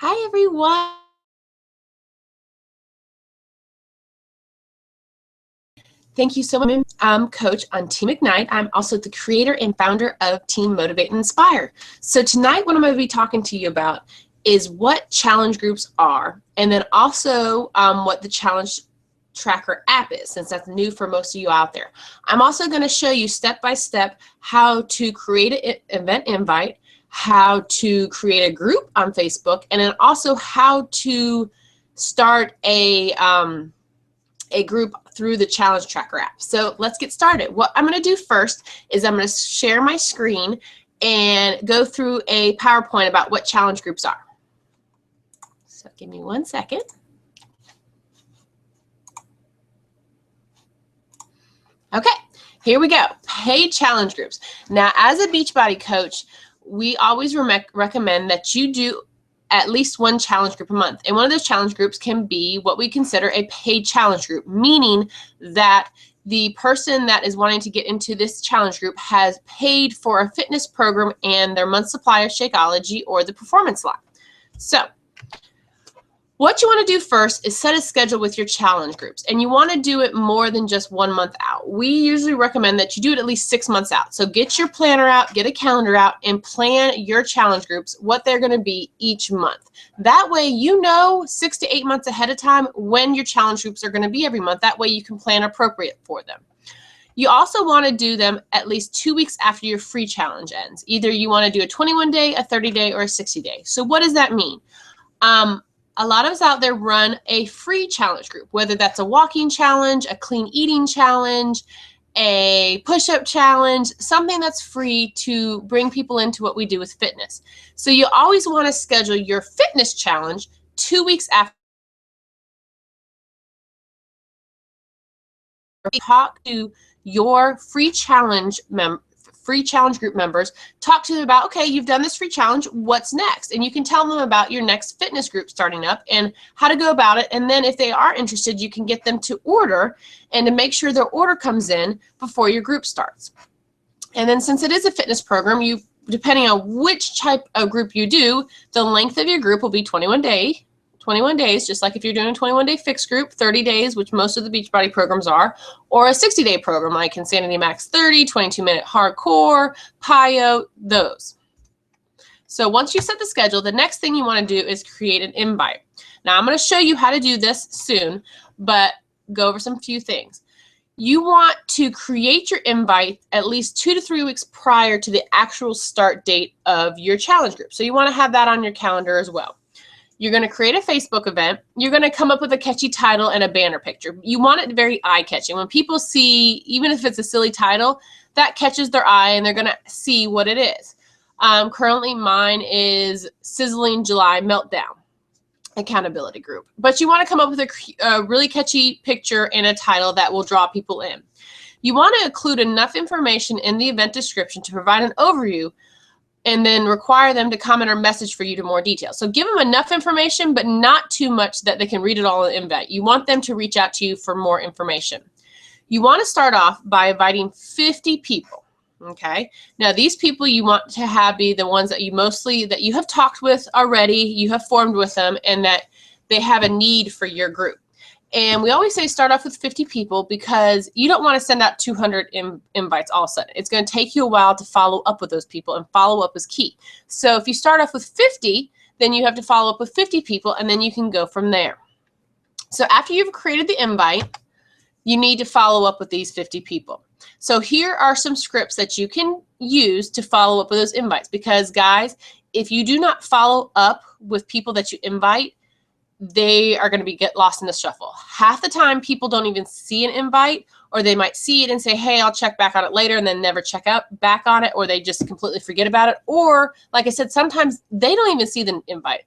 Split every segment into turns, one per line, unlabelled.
Hi, everyone. Thank you so much. I'm Coach on Team Ignite. I'm also the creator and founder of Team Motivate and Inspire. So tonight, what I'm going to be talking to you about is what challenge groups are, and then also what the challenge tracker app is, since that's new for most of you out there. I'm also going to show you step by step how to create an event invite, how to create a group on Facebook, and then also how to start a group through the challenge tracker app. So let's get started. What I'm going to do first is I'm going to share my screen and go through a PowerPoint about what challenge groups are. So give me 1 second. Okay, here we go. Paid challenge groups. Now, as a Beachbody coach, we always recommend that you do at least one challenge group a month. And one of those challenge groups can be what we consider a paid challenge group, meaning that the person that is wanting to get into this challenge group has paid for a fitness program and their month supply of Shakeology or the Performance Line. So what you want to do first is set a schedule with your challenge groups, and you want to do it more than just 1 month out. We usually recommend that you do it at least 6 months out. So get your planner out, get a calendar out, and plan your challenge groups, what they're going to be each month. That way you know 6 to 8 months ahead of time when your challenge groups are going to be every month. That way you can plan appropriate for them. You also want to do them at least 2 weeks after your free challenge ends. Either you want to do a 21-day, a 30-day, or a 60-day. So what does that mean? A lot of us out there run a free challenge group, whether that's a walking challenge, a clean eating challenge, a push-up challenge, something that's free to bring people into what we do with fitness. So you always want to schedule your fitness challenge 2 weeks after. Talk to your free challenge group members, talk to them about, okay, you've done this free challenge, what's next? And you can tell them about your next fitness group starting up and how to go about it. And then if they are interested, you can get them to order and to make sure their order comes in before your group starts. And then since it is a fitness program, depending on which type of group you do, the length of your group will be 21 days, just like if you're doing a 21-day fixed group, 30 days, which most of the Beachbody programs are, or a 60-day program like Insanity Max 30, 22-minute hardcore, PiYo, those. So once you set the schedule, the next thing you want to do is create an invite. Now I'm going to show you how to do this soon, but go over some few things. You want to create your invite at least 2 to 3 weeks prior to the actual start date of your challenge group. So you want to have that on your calendar as well. You're going to create a Facebook event. You're going to come up with a catchy title and a banner picture. You want it very eye-catching. When people see, even if it's a silly title, that catches their eye and they're going to see what it is. Currently, mine is Sizzling July Meltdown Accountability Group. But you want to come up with a really catchy picture and a title that will draw people in. You want to include enough information in the event description to provide an overview and then require them to comment or message for you to more detail. So give them enough information, but not too much that they can read it all in the invite. You want them to reach out to you for more information. You want to start off by inviting 50 people, okay? Now, these people you want to be the ones that you have talked with already, you have formed with them, and that they have a need for your group. And we always say start off with 50 people because you don't want to send out 200 invites all of a sudden. It's going to take you a while to follow up with those people, and follow up is key. So if you start off with 50, then you have to follow up with 50 people, and then you can go from there. So after you've created the invite, you need to follow up with these 50 people. So here are some scripts that you can use to follow up with those invites, because guys, if you do not follow up with people that you invite, they are going to get lost in the shuffle. Half the time, people don't even see an invite, or they might see it and say, hey, I'll check back on it later, and then never check back on it, or they just completely forget about it. Or, like I said, sometimes they don't even see the invite.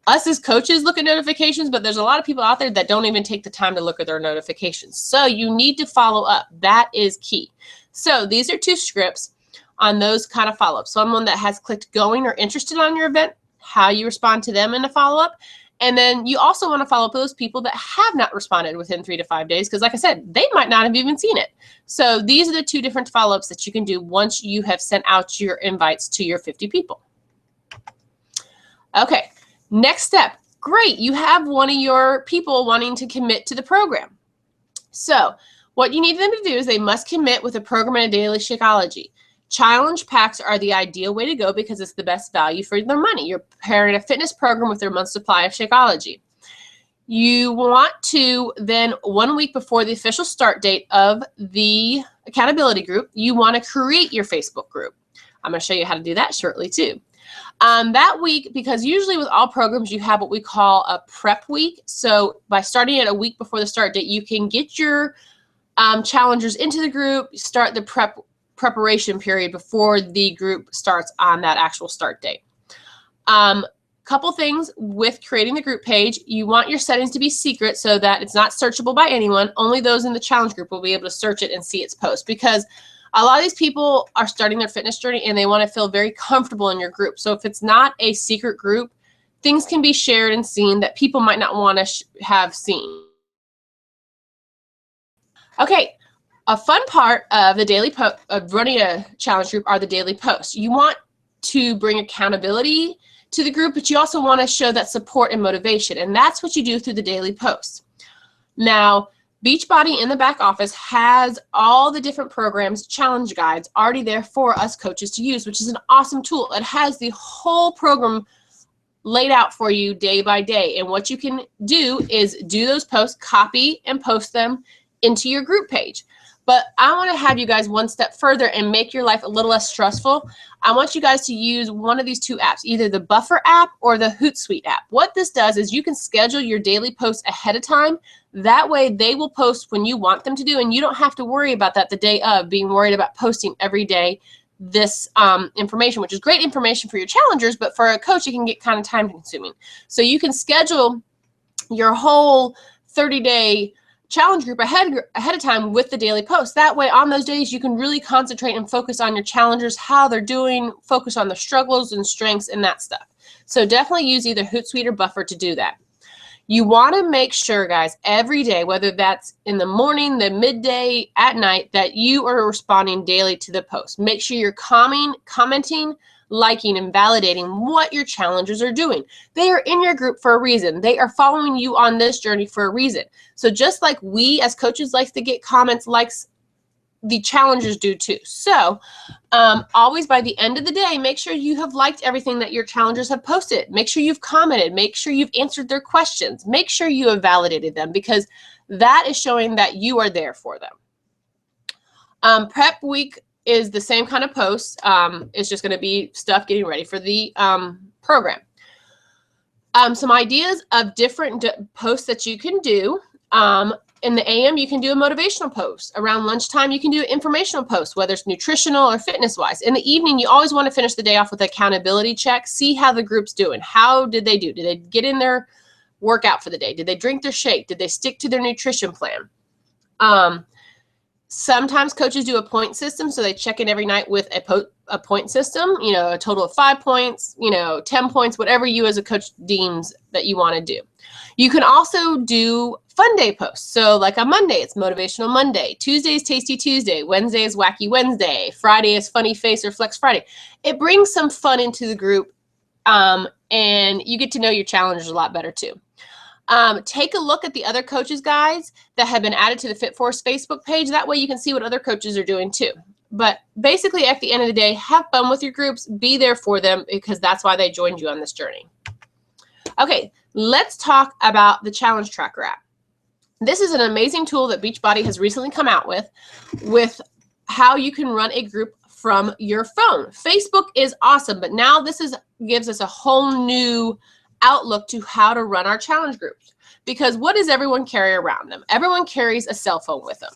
Us as coaches look at notifications, but there's a lot of people out there that don't even take the time to look at their notifications. So you need to follow up. That is key. So these are 2 scripts on those kind of follow-ups. Someone that has clicked going or interested on your event, how you respond to them in a follow-up. And then you also want to follow up with those people that have not responded within 3 to 5 days, because like I said, they might not have even seen it. So these are the 2 different follow-ups that you can do once you have sent out your invites to your 50 people. Okay, Next step, great, you have one of your people wanting to commit to the program. So what you need them to do is they must commit with a program and a daily Shakeology. Challenge packs are the ideal way to go because it's the best value for their money. You're pairing a fitness program with their month supply of Shakeology. You want to then, 1 week before the official start date of the accountability group, you want to create your Facebook group. I'm going to show you how to do that shortly too. That week, because usually with all programs, you have what we call a prep week. So by starting it a week before the start date, you can get your challengers into the group, start the preparation period before the group starts on that actual start date. Couple things with creating the group page. You want your settings to be secret so that it's not searchable by anyone. Only those in the challenge group will be able to search it and see its post, because a lot of these people are starting their fitness journey and they want to feel very comfortable in your group. So if it's not a secret group, things can be shared and seen that people might not want to have seen. Okay, a fun part of the daily of running a challenge group are the daily posts. You want to bring accountability to the group, but you also want to show that support and motivation, and that's what you do through the daily posts. Now, Beachbody in the back office has all the different programs, challenge guides already there for us coaches to use, which is an awesome tool. It has the whole program laid out for you day by day, and what you can do is do those posts, copy and post them into your group page. But I want to have you guys one step further and make your life a little less stressful. I want you guys to use one of these two apps, either the Buffer app or the Hootsuite app. What this does is you can schedule your daily posts ahead of time. That way they will post when you want them to do, and you don't have to worry about that the day of, being worried about posting every day this information, which is great information for your challengers, but for a coach, it can get kind of time consuming. So you can schedule your whole 30-day challenge group ahead of time with the daily post. That way on those days you can really concentrate and focus on your challengers, how they're doing, focus on their struggles and strengths and that stuff. So definitely use either Hootsuite or Buffer to do that. You want to make sure, guys, every day, whether that's in the morning, the midday, at night, that you are responding daily to the post. Make sure you're commenting, liking, and validating what your challengers are doing. They are in your group for a reason. They are following you on this journey for a reason. So just like we as coaches like to get comments, likes, the challengers do too. So always by the end of the day, make sure you have liked everything that your challengers have posted. Make sure you've commented. Make sure you've answered their questions. Make sure you have validated them, because that is showing that you are there for them. Prep week is the same kind of post. It's just going to be stuff getting ready for the program. Some ideas of different posts that you can do. In the AM, you can do a motivational post. Around lunchtime, you can do an informational post, whether it's nutritional or fitness-wise. In the evening, you always want to finish the day off with an accountability check. See how the group's doing. How did they do? Did they get in their workout for the day? Did they drink their shake? Did they stick to their nutrition plan? Sometimes coaches do a point system, so they check in every night with a point system, you know, a total of 5 points, you know, 10 points, whatever you as a coach deems that you want to do. You can also do fun day posts. So like on Monday, it's Motivational Monday. Tuesday is Tasty Tuesday. Wednesday is Wacky Wednesday. Friday is Funny Face or Flex Friday. It brings some fun into the group, and you get to know your challengers a lot better too. Take a look at the other coaches' guides that have been added to the Fit Force Facebook page. That way you can see what other coaches are doing too. But basically, at the end of the day, have fun with your groups. Be there for them, because that's why they joined you on this journey. Okay, let's talk about the Challenge Tracker app. This is an amazing tool that Beachbody has recently come out with how you can run a group from your phone. Facebook is awesome, but now this gives us a whole new outlook to how to run our challenge groups. Because what does everyone carry around them? Everyone carries a cell phone with them.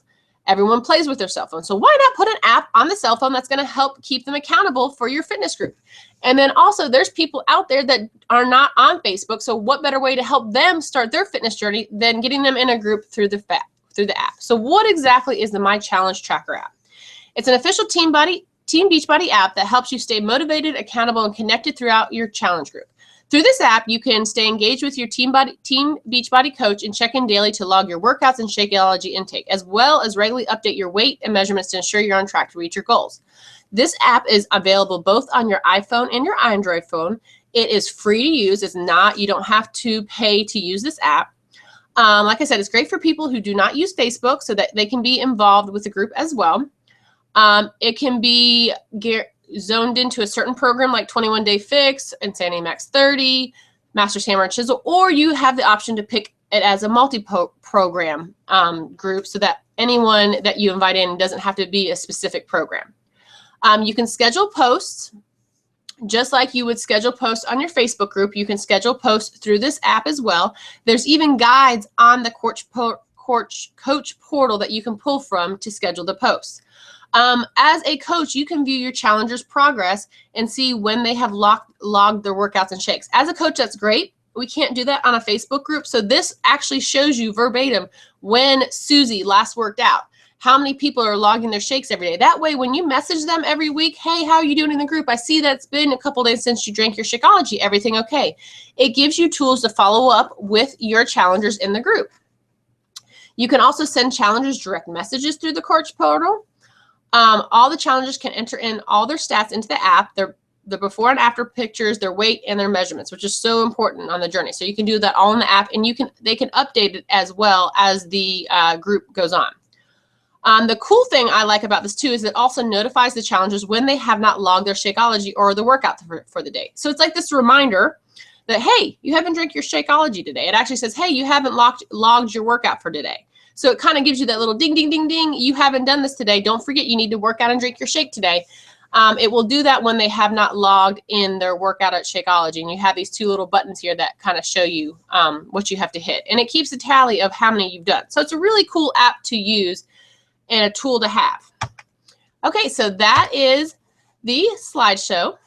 Everyone plays with their cell phone. So why not put an app on the cell phone that's going to help keep them accountable for your fitness group? And then also there's people out there that are not on Facebook. So what better way to help them start their fitness journey than getting them in a group through the app? So what exactly is the My Challenge Tracker app? It's an official Team Beachbody app that helps you stay motivated, accountable, and connected throughout your challenge group. Through this app, you can stay engaged with your Team Beachbody coach and check in daily to log your workouts and Shakeology intake, as well as regularly update your weight and measurements to ensure you're on track to reach your goals. This app is available both on your iPhone and your Android phone. It is free to use. It's not, you don't have to pay to use this app. Like I said, it's great for people who do not use Facebook so that they can be involved with the group as well. It can be zoned into a certain program like 21 Day Fix, Insanity Max 30, Master's Hammer and Chisel, or you have the option to pick it as a multi-program group so that anyone that you invite in doesn't have to be a specific program. You can schedule posts just like you would schedule posts on your Facebook group. You can schedule posts through this app as well. There's even guides on the Coach portal that you can pull from to schedule the posts. As a coach, you can view your challengers' progress and see when they have logged their workouts and shakes. As a coach, that's great. We can't do that on a Facebook group. So this actually shows you verbatim when Susie last worked out, how many people are logging their shakes every day. That way, when you message them every week, hey, how are you doing in the group? I see that it's been a couple days since you drank your Shakeology. Everything okay? It gives you tools to follow up with your challengers in the group. You can also send challengers direct messages through the Coach portal. All the challengers can enter in all their stats into the app, their before and after pictures, their weight, and their measurements, which is so important on the journey. So you can do that all in the app, and they can update it as well as the group goes on. The cool thing I like about this too is it also notifies the challengers when they have not logged their Shakeology or the workout for the day. So it's like this reminder that, hey, you haven't drank your Shakeology today. It actually says, hey, you haven't logged your workout for today. So it kind of gives you that little ding, ding, ding, ding. You haven't done this today. Don't forget you need to work out and drink your shake today. It will do that when they have not logged in their workout at Shakeology. And you have these two little buttons here that kind of show you what you have to hit. And it keeps a tally of how many you've done. So it's a really cool app to use and a tool to have. Okay, so that is the slideshow.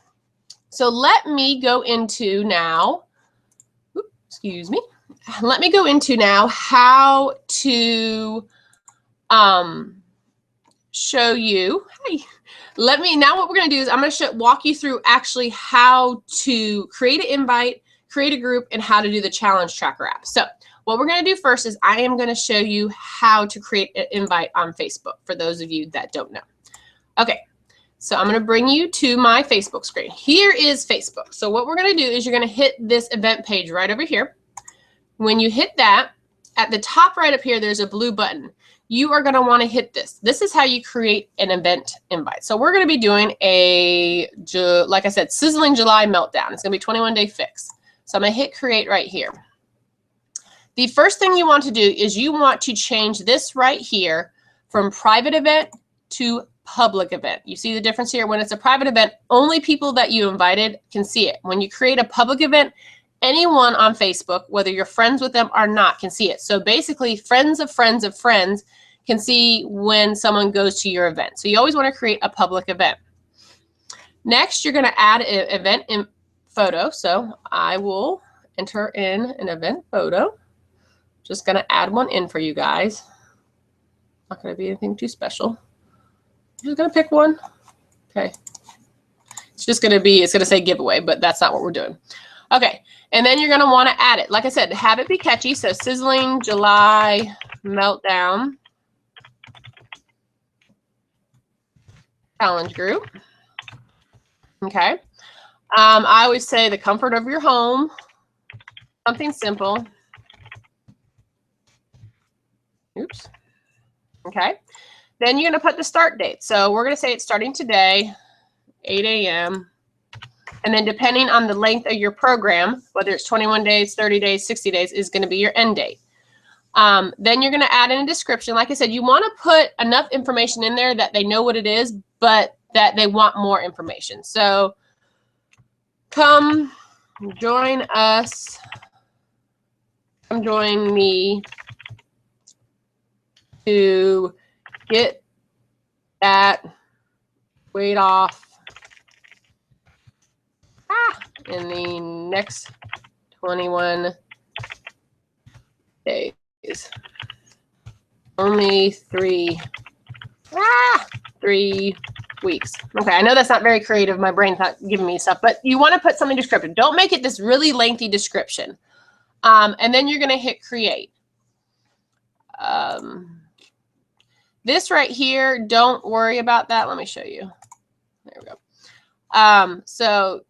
So let me go into now, excuse me. Let me go into now how to show you. Hey, now what we're going to do is I'm going to walk you through actually how to create an invite, create a group, and how to do the challenge tracker app. So what we're going to do first is I am going to show you how to create an invite on Facebook for those of you that don't know. Okay, so I'm going to bring you to my Facebook screen. Here is Facebook. So what we're going to do is you're going to hit this event page right over here. When you hit that, at the top right up here, there's a blue button. You are going to want to hit this. This is how you create an event invite. So we're going to be doing a, like I said, Sizzling July Meltdown. It's going to be 21 Day Fix. So I'm going to hit create right here. The first thing you want to do is you want to change this right here from private event to public event. You see the difference here? When it's a private event, only people that you invited can see it. When you create a public event, anyone on Facebook, whether you're friends with them or not, can see it. So basically, friends of friends of friends can see when someone goes to your event. So you always want to create a public event. Next, you're going to add an event in photo. So I will enter in an event photo. Just going to add one in for you guys. Not going to be anything too special. I'm just going to pick one. Okay. It's just going to be, it's going to say giveaway, but that's not what we're doing. Okay. And then you're going to want to add it. Like I said, have it be catchy. So Sizzling July Meltdown Challenge Group. Okay. I always say the comfort of your home. Something simple. Oops. Okay. Then you're going to put the start date. So we're going to say it's starting today, 8 a.m. And then depending on the length of your program, whether it's 21 days, 30 days, 60 days, is going to be your end date. Then you're going to add in a description. Like I said, you want to put enough information in there that they know what it is, but that they want more information. So come join us. Come join me to get that weight off in the next 21 days. Only 3 weeks. Okay, I know that's not very creative. My brain's not giving me stuff, but you want to put something descriptive. Don't make it this really lengthy description. And then you're going to hit create. This right here, don't worry about that. Let me show you. There we go. So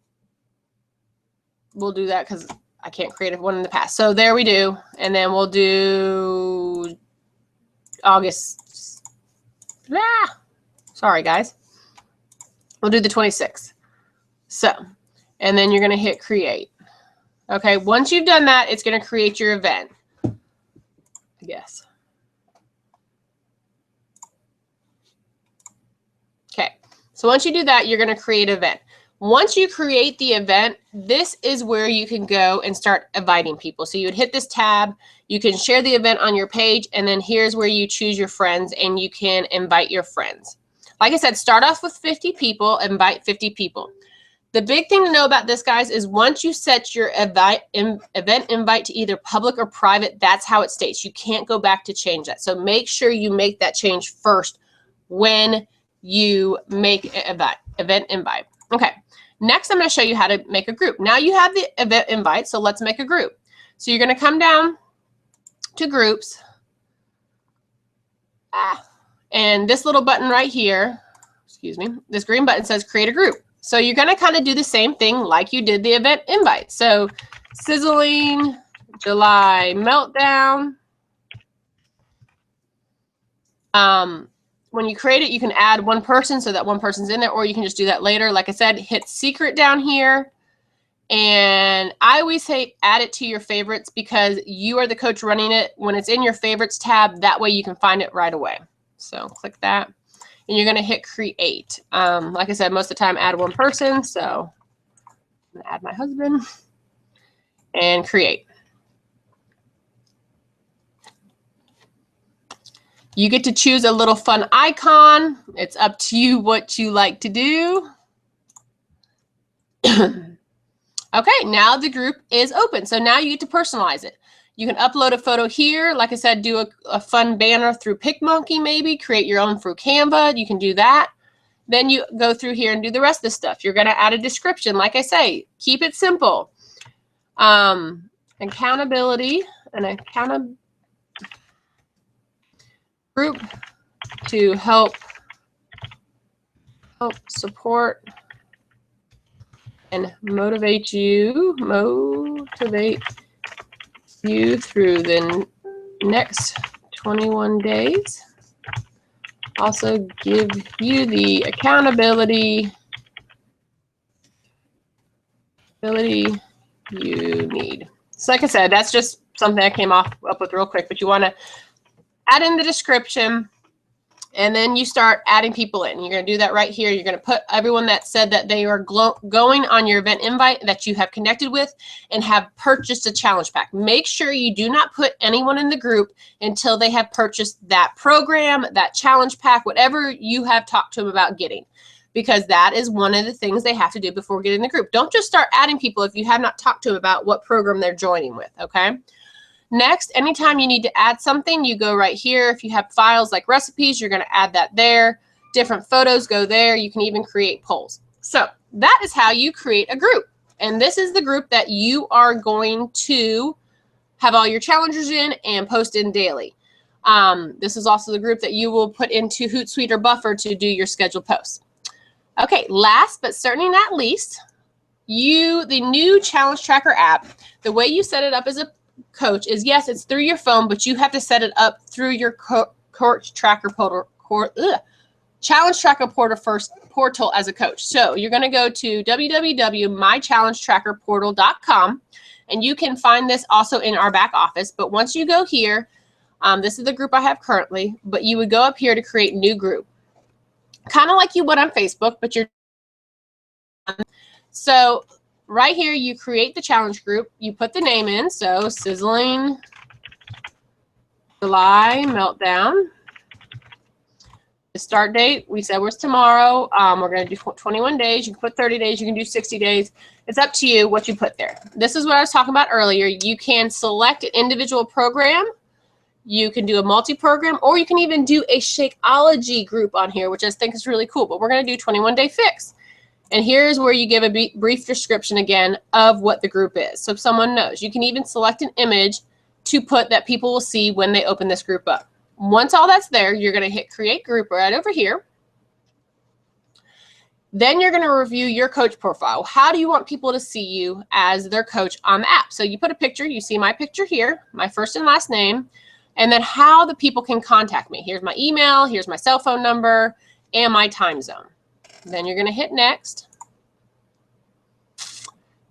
we'll do that because I can't create one in the past. So there we do. And then we'll do August. Sorry, guys. We'll do the 26th. So, and then you're going to hit create. Okay, once you've done that, it's going to create your event, I guess. Okay, so once you do that, you're going to create an event. Once you create the event, this is where you can go and start inviting people. So you would hit this tab, you can share the event on your page, and then here's where you choose your friends and you can invite your friends. Like I said, start off with 50 people, invite 50 people. The big thing to know about this, guys, is once you set your event invite to either public or private, that's how it stays. You can't go back to change that. So make sure you make that change first when you make an event invite. Okay, next I'm going to show you how to make a group. Now you have the event invite, so let's make a group. So you're going to come down to groups. And this little button right here, excuse me, this green button says create a group. So you're going to kind of do the same thing like you did the event invite. So sizzling July meltdown. When you create it, you can add one person so that one person's in there, or you can just do that later. Like I said, hit secret down here. And I always say add it to your favorites because you are the coach running it. When it's in your favorites tab, that way you can find it right away. So click that. And you're going to hit create. Like I said, most of the time add one person. So I'm going to add my husband and create. You get to choose a little fun icon. It's up to you what you like to do. Okay, now the group is open. So now you get to personalize it. You can upload a photo here. Like I said, do a fun banner through PicMonkey maybe. Create your own through Canva. You can do that. Then you go through here and do the rest of the stuff. You're going to add a description. Like I say, keep it simple. Accountability, group to help support and motivate you through the next 21 days. Also give you the accountability you need. So like I said, that's just something I came up with real quick, but you want to add in the description and then you start adding people in. You're going to do that right here. You're going to put everyone that said that they are going on your event invite that you have connected with and have purchased a challenge pack. Make sure you do not put anyone in the group until they have purchased that program, that challenge pack, whatever you have talked to them about getting, because that is one of the things they have to do before getting the group. Don't just start adding people if you have not talked to them about what program they're joining with, okay? Next, anytime you need to add something, you go right here. If you have files like recipes, you're going to add that there. Different photos go there. You can even create polls. So that is how you create a group. And this is the group that you are going to have all your challengers in and post in daily. This is also the group that you will put into Hootsuite or Buffer to do your scheduled posts. Okay, last but certainly not least, the new Challenge Tracker app, the way you set it up as a coach is, yes, it's through your phone, but you have to set it up through your Challenge Tracker portal as a coach. So you're going to go to www.mychallengetrackerportal.com, and you can find this also in our back office. But once you go here, this is the group I have currently, but you would go up here to create new group, kind of like you would on Facebook, but you're so right here, you create the challenge group. You put the name in. So Sizzling July Meltdown. The start date, we said, was tomorrow. We're going to do 21 days. You can put 30 days. You can do 60 days. It's up to you what you put there. This is what I was talking about earlier. You can select an individual program. You can do a multi-program, or you can even do a Shakeology group on here, which I think is really cool. But we're going to do 21-day fix. And here's where you give a brief description again of what the group is. So if someone knows, you can even select an image to put that people will see when they open this group up. Once all that's there, you're going to hit create group right over here. Then you're going to review your coach profile. How do you want people to see you as their coach on the app? So you put a picture, you see my picture here, my first and last name, and then how the people can contact me. Here's my email, here's my cell phone number, and my time zone. Then you're going to hit next.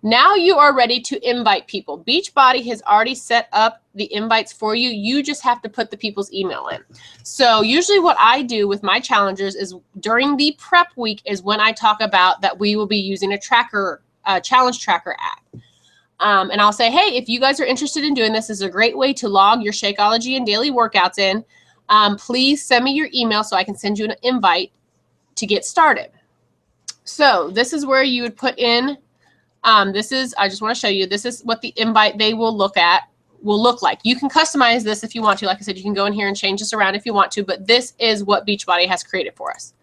Now you are ready to invite people. Beachbody has already set up the invites for you. You just have to put the people's email in. So usually what I do with my challengers is during the prep week is when I talk about that we will be using a tracker, challenge tracker app. And I'll say, hey, if you guys are interested in doing this, this is a great way to log your Shakeology and daily workouts in. Please send me your email so I can send you an invite to get started. So this is where you would put in, I just want to show you, this is what the invite they will look like. You can customize this if you want to. Like I said, you can go in here and change this around if you want to, but this is what Beachbody has created for us.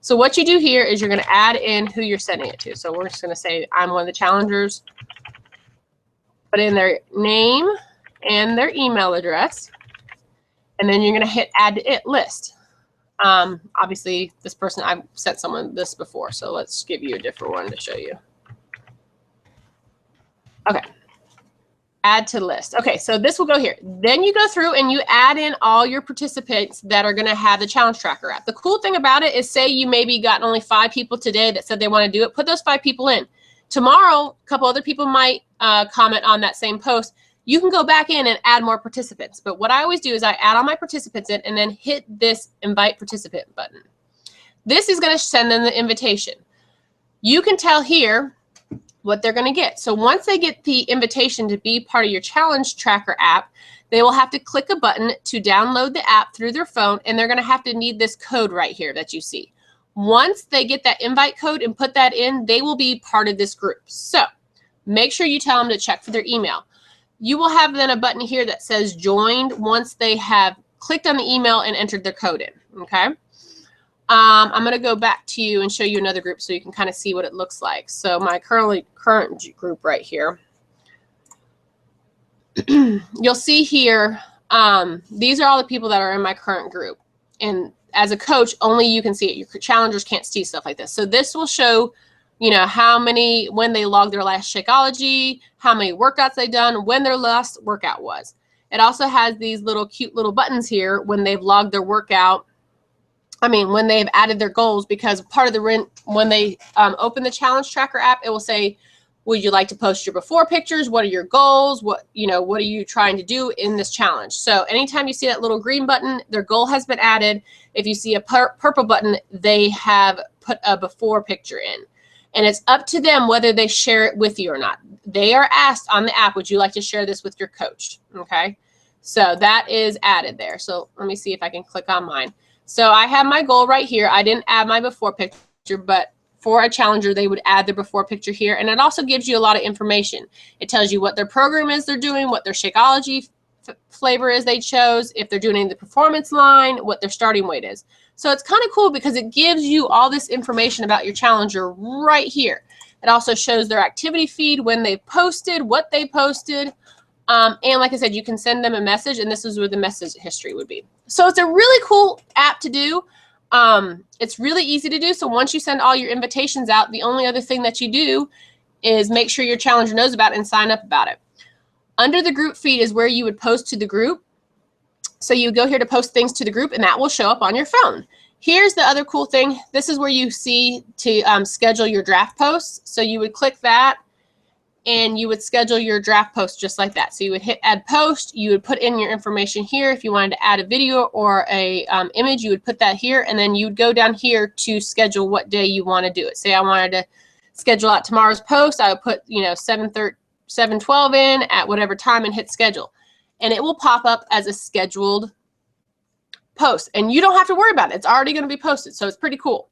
So what you do here is you're going to add in who you're sending it to. So we're just going to say, I'm one of the challengers. Put in their name and their email address. And then you're going to hit add to it list. Obviously, this person, I've sent someone this before, so let's give you a different one to show you. Okay. Add to list. Okay, so this will go here. Then you go through and you add in all your participants that are going to have the challenge tracker app. The cool thing about it is, say you maybe got only 5 people today that said they want to do it. Put those 5 people in. Tomorrow, a couple other people might comment on that same post. You can go back in and add more participants. But what I always do is I add all my participants in and then hit this invite participant button. This is going to send them the invitation. You can tell here what they're going to get. So once they get the invitation to be part of your challenge tracker app, they will have to click a button to download the app through their phone, and they're going to have to need this code right here that you see. Once they get that invite code and put that in, they will be part of this group. So make sure you tell them to check for their email. You will have then a button here that says joined once they have clicked on the email and entered their code in, okay? I'm going to go back to you and show you another group so you can kind of see what it looks like. So my current group right here, you'll see here, these are all the people that are in my current group. And as a coach, only you can see it. Your challengers can't see stuff like this. So this will show, you know, how many, when they logged their last Shakeology, how many workouts they've done, when their last workout was. It also has these little cute little buttons here when they've logged their workout. When they've added their goals, because part of the, when they open the challenge tracker app, it will say, would you like to post your before pictures? What are your goals? What are you trying to do in this challenge? So anytime you see that little green button, their goal has been added. If you see a purple button, they have put a before picture in. And it's up to them whether they share it with you or not. They are asked on the app, would you like to share this with your coach? Okay. So that is added there. So let me see if I can click on mine. So I have my goal right here. I didn't add my before picture, but for a challenger, they would add their before picture here. And it also gives you a lot of information. It tells you what their program is they're doing, what their Shakeology flavor is they chose, if they're doing the performance line, what their starting weight is. So it's kind of cool because it gives you all this information about your challenger right here. It also shows their activity feed, when they posted, what they posted. And like I said, you can send them a message, and this is where the message history would be. So it's a really cool app to do. It's really easy to do. So once you send all your invitations out, the only other thing that you do is make sure your challenger knows about it and sign up about it. Under the group feed is where you would post to the group. So you go here to post things to the group, and that will show up on your phone. Here's the other cool thing. This is where you see to schedule your draft posts. So you would click that, and you would schedule your draft post just like that. So you would hit add post, you would put in your information here. If you wanted to add a video or a image, you would put that here, and then you would go down here to schedule what day you want to do it. Say I wanted to schedule out tomorrow's post, I would put 7:12 in at whatever time and hit schedule. And it will pop up as a scheduled post, and you don't have to worry about it. It's already going to be posted, so it's pretty cool.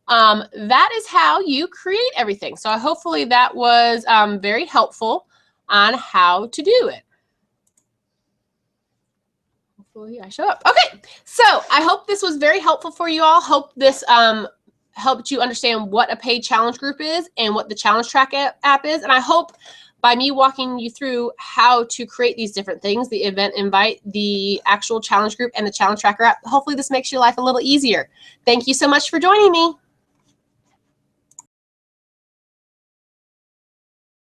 That is how you create everything. So hopefully that was very helpful on how to do it. Hopefully I show up. Okay, so I hope this was very helpful for you all. Hope this helped you understand what a paid challenge group is and what the challenge track app is. And I hope by me walking you through how to create these different things, the event invite, the actual challenge group, and the challenge tracker app, hopefully this makes your life a little easier. Thank you so much for joining me.